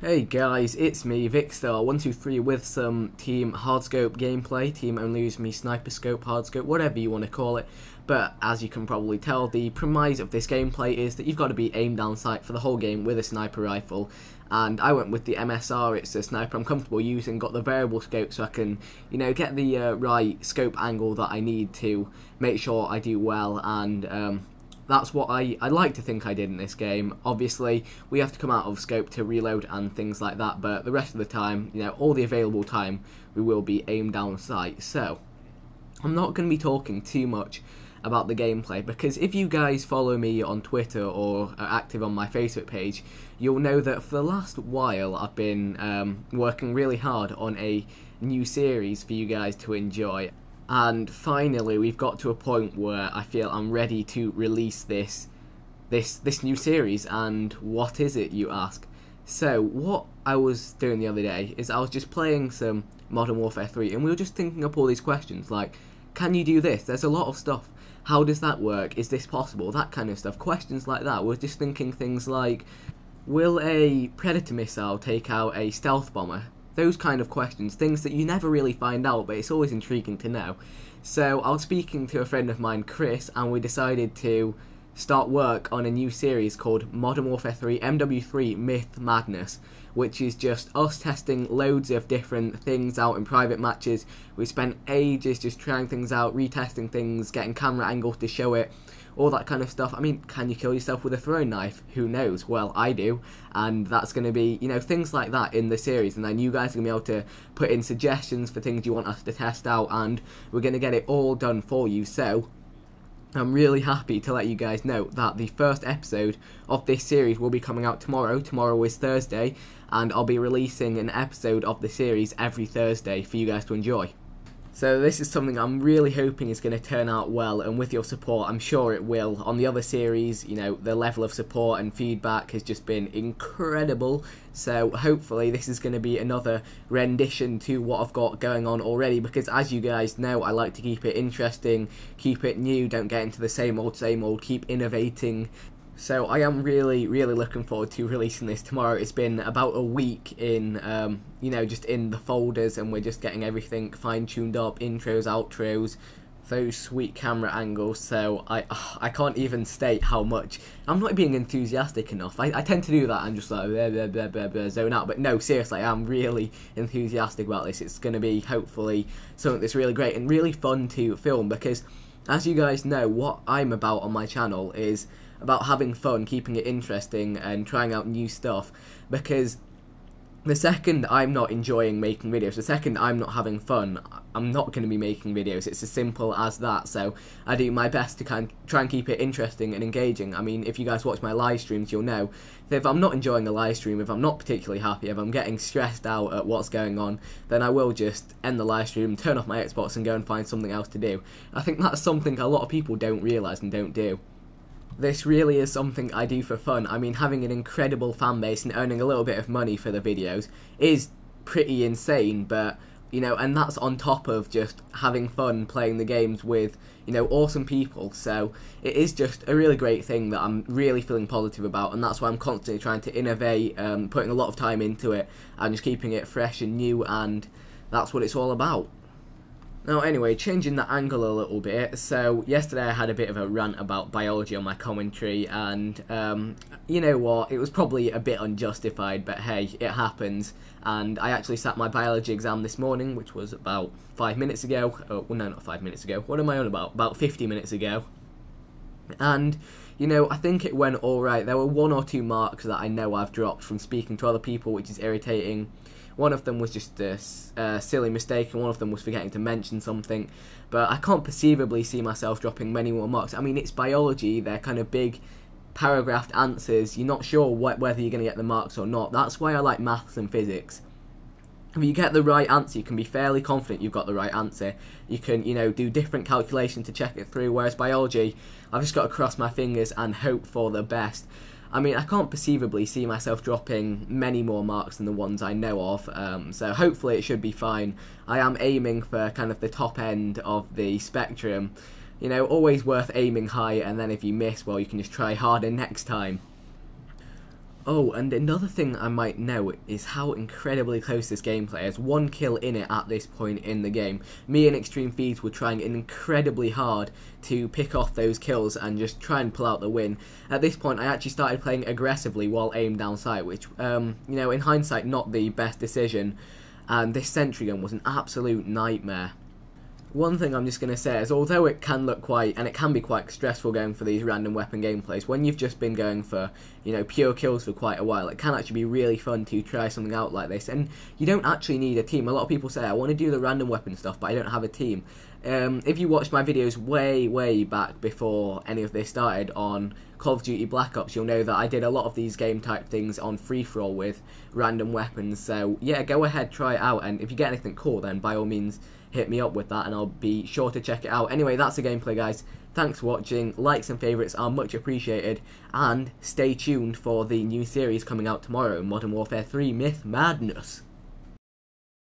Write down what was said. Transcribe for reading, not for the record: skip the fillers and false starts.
Hey guys, it's me, Vicstar123 with some Team Hardscope gameplay, Team Only Use Me Sniper Scope, Hardscope, whatever you want to call it. But as you can probably tell, the premise of this gameplay is that you've got to be aim down sight for the whole game with a sniper rifle. And I went with the MSR, it's a sniper I'm comfortable using, got the variable scope so I can, get the right scope angle that I need to make sure I do well, and that's what I like to think I did in this game. Obviously, we have to come out of scope to reload and things like that, but the rest of the time, all the available time, we will be aim down sight. So, I'm not going to be talking too much about the gameplay, because if you guys follow me on Twitter or are active on my Facebook page, you'll know that for the last while I've been working really hard on a new series for you guys to enjoy. And finally, we've got to a point where I feel I'm ready to release this new series. And what is it, you ask? So, what I was doing the other day is I was just playing some Modern Warfare 3, and we were just thinking up all these questions, like, can you do this? There's a lot of stuff. How does that work? Is this possible? That kind of stuff. Questions like that. We're just thinking things like, will a Predator missile take out a stealth bomber? Those kind of questions, things that you never really find out, but it's always intriguing to know. So I was speaking to a friend of mine, Chris, and we decided to start work on a new series called Modern Warfare 3 MW3 Myth Madness, which is just us testing loads of different things out in private matches. We spent ages just trying things out, retesting things, getting camera angles to show it, all that kind of stuff. I mean, can you kill yourself with a throwing knife? Who knows? Well, I do, and that's going to be, things like that in the series, and then you guys are going to be able to put in suggestions for things you want us to test out, and we're going to get it all done for you. So I'm really happy to let you guys know that the first episode of this series will be coming out tomorrow. Tomorrow is Thursday, and I'll be releasing an episode of the series every Thursday for you guys to enjoy. So this is something I'm really hoping is going to turn out well, and with your support I'm sure it will. On the other series, the level of support and feedback has just been incredible, so hopefully this is going to be another rendition to what I've got going on already, because as you guys know, I like to keep it interesting, keep it new, don't get into the same old, keep innovating. So I am really looking forward to releasing this tomorrow. It's been about a week in, just in the folders, and we're just getting everything fine-tuned up, intros, outros, those sweet camera angles. So I can't even state how much. I'm not being enthusiastic enough. I tend to do that and just like blah, zone out. But no, seriously, I'm really enthusiastic about this. It's going to be hopefully something that's really great and really fun to film, because as you guys know, what I'm about on my channel is about having fun, keeping it interesting, and trying out new stuff. Because the second I'm not enjoying making videos, the second I'm not having fun, I'm not going to be making videos. It's as simple as that. So I do my best to try and keep it interesting and engaging. I mean, if you guys watch my live streams, you'll know that if I'm not enjoying a live stream, if I'm not particularly happy, if I'm getting stressed out at what's going on, then I will just end the live stream, turn off my Xbox, and go and find something else to do. I think that's something a lot of people don't realise and don't do. This really is something I do for fun. I mean, having an incredible fan base and earning a little bit of money for the videos is pretty insane, but, and that's on top of just having fun playing the games with, awesome people. So it is just a really great thing that I'm really feeling positive about, and that's why I'm constantly trying to innovate, putting a lot of time into it, and just keeping it fresh and new, and that's what it's all about. Now anyway, changing the angle a little bit, so yesterday I had a bit of a rant about biology on my commentary, and you know what, it was probably a bit unjustified, but hey, it happens. And I actually sat my biology exam this morning, which was about 5 minutes ago. Oh, well, no, not 5 minutes ago, what am I on about? About 50 minutes ago. And, I think it went alright. There were 1 or 2 marks that I know I've dropped from speaking to other people, which is irritating. One of them was just a silly mistake, and one of them was forgetting to mention something. But I can't perceivably see myself dropping many more marks. I mean, it's biology, they're kind of big paragraphed answers. You're not sure whether you're going to get the marks or not. That's why I like maths and physics. If you get the right answer, you can be fairly confident you've got the right answer. You can, do different calculations to check it through, whereas biology, I've just got to cross my fingers and hope for the best. I mean, I can't perceivably see myself dropping many more marks than the ones I know of, so hopefully it should be fine. I am aiming for kind of the top end of the spectrum. Always worth aiming high, and then if you miss, well, you can just try harder next time. Oh, and another thing I might note is how incredibly close this gameplay is. 1 kill in it at this point in the game. Me and Extreme Feeds were trying incredibly hard to pick off those kills and just try and pull out the win. At this point, I actually started playing aggressively while aimed down sight, which, you know, in hindsight, not the best decision. And this sentry gun was an absolute nightmare. One thing I'm just going to say is, although it can look quite, and it can be quite stressful going for these random weapon gameplays, when you've just been going for, you know, pure kills for quite a while, it can actually be really fun to try something out like this. And you don't actually need a team. A lot of people say, I want to do the random weapon stuff, but I don't have a team. If you watched my videos way back before any of this started on Call of Duty Black Ops, you'll know that I did a lot of these game type things on free-for-all with random weapons. So yeah, go ahead, try it out, and if you get anything cool, then by all means hit me up with that and I'll be sure to check it out. Anyway, that's the gameplay, guys. Thanks for watching. Likes and favourites are much appreciated, and stay tuned for the new series coming out tomorrow, Modern Warfare 3 Myth Madness.